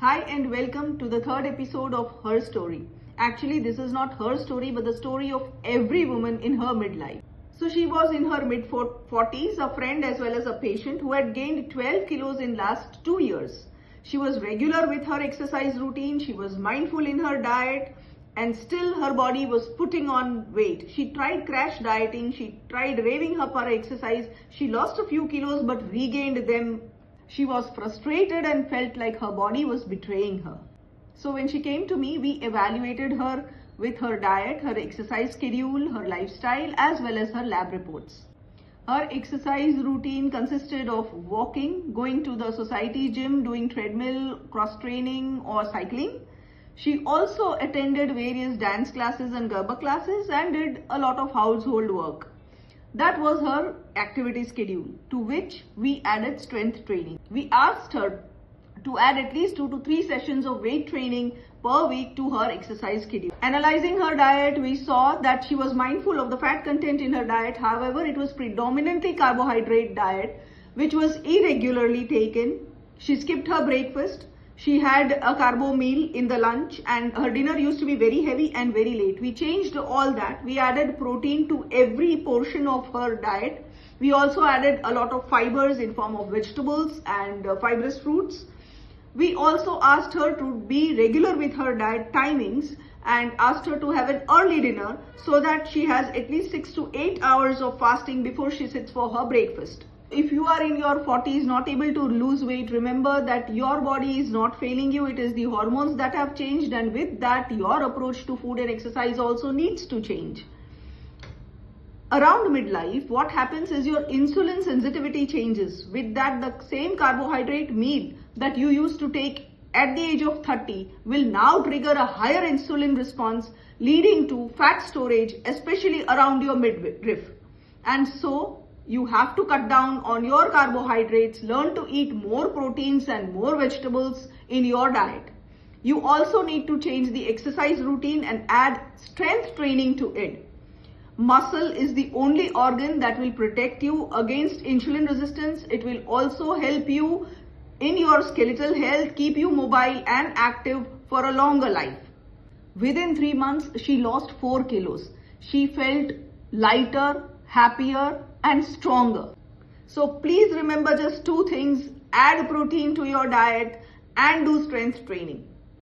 Hi and welcome to the third episode of Her Story. Actually, this is not her story but the story of every woman in her midlife. So she was in her mid-40s, a friend as well as a patient who had gained 12 kilos in last 2 years. She was regular with her exercise routine, she was mindful in her diet, and still her body was putting on weight. She tried crash dieting, she tried raving up her exercise, she lost a few kilos but regained them. She was frustrated and felt like her body was betraying her. So when she came to me, we evaluated her with her diet, her exercise schedule, her lifestyle, as well as her lab reports. Her exercise routine consisted of walking, going to the society gym, doing treadmill, cross training or cycling. She also attended various dance classes and Garba classes and did a lot of household work. That was her activity schedule, to which we added strength training. We asked her to add at least 2 to 3 sessions of weight training per week to her exercise schedule. Analyzing her diet, we saw that she was mindful of the fat content in her diet. However, it was predominantly carbohydrate diet, which was irregularly taken. She skipped her breakfast. She had a carbo meal in the lunch and her dinner used to be very heavy and very late. We changed all that. We added protein to every portion of her diet. We also added a lot of fibers in form of vegetables and fibrous fruits. We also asked her to be regular with her diet timings and asked her to have an early dinner so that she has at least 6 to 8 hours of fasting before she sits for her breakfast. If you are in your 40s not able to lose weight, remember that your body is not failing you. It is the hormones that have changed, and with that your approach to food and exercise also needs to change. Around midlife, what happens is your insulin sensitivity changes. With that, the same carbohydrate meal that you used to take at the age of 30 will now trigger a higher insulin response, leading to fat storage, especially around your midriff. And so you have to cut down on your carbohydrates, learn to eat more proteins and more vegetables in your diet. You also need to change the exercise routine and add strength training to it. Muscle is the only organ that will protect you against insulin resistance. It will also help you in your skeletal health, keep you mobile and active for a longer life. Within 3 months, she lost 4 kilos. She felt lighter, happier and stronger. So please remember just 2 things: add protein to your diet and do strength training.